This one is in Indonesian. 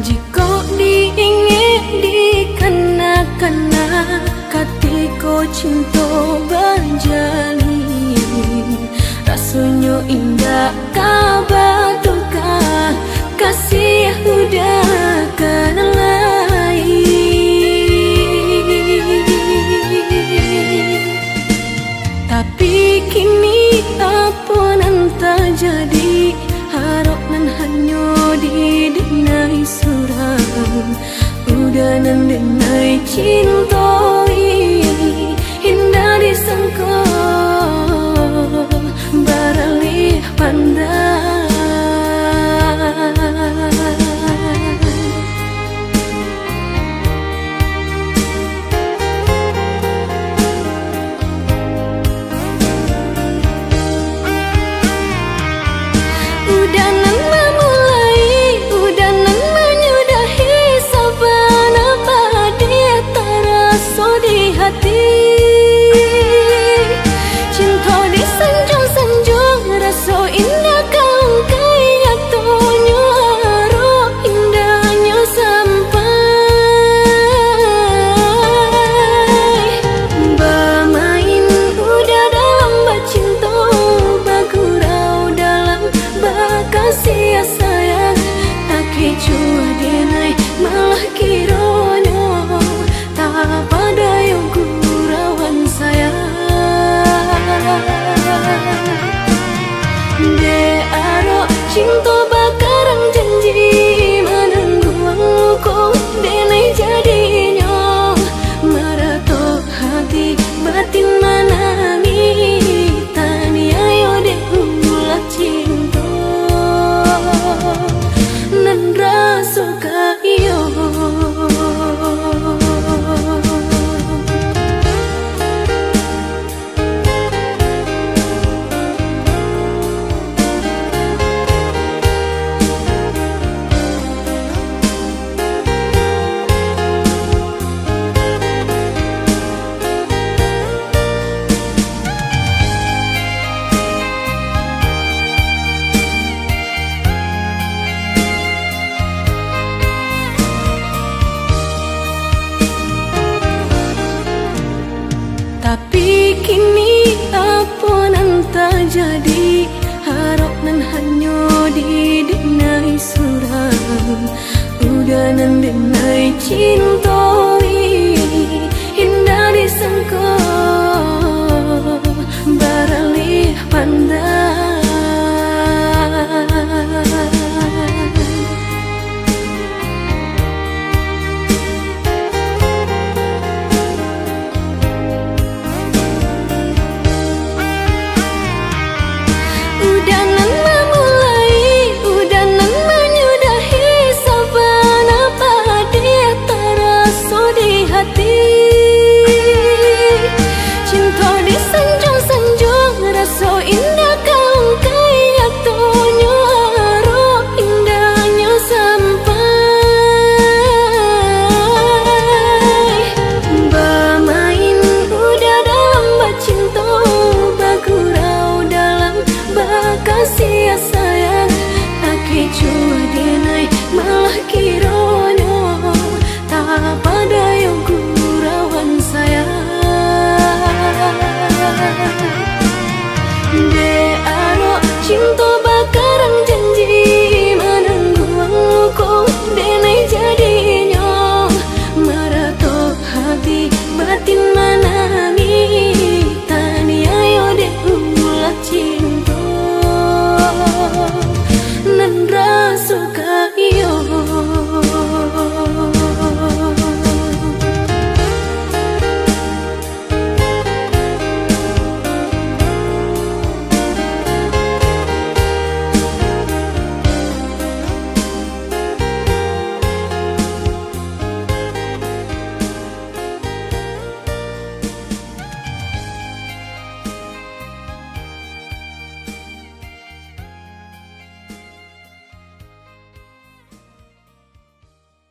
Jika diingin dikena-kena katiko cinta berjalin, rasanya indah kabar duka kasih udah kan lain. Tapi kini apa nan terjadi, harap nan hanya didenai suram, udah nan denai cinta ini indah disangka baralih pandang. Udah nan memulai, udah nan menyudahi saban apa dia terasa di hati. Cinta disanjung-sanjung, rasa indah kau kayak tonyo harap indahnya sampai. Bermain udah dalam bercinta, bergurau dalam kasih sayang, tak kecua denai malah kiranya tak pada yang gurauan sayang. De aro cinta bakarang janji menanggung kau denai jadinya meratok hati batin manami tania yo de ulah cinta nan rasa kayo. Tapi kini apa nan terjadi, harap nan hanya didenai suram, udah nan denai cinta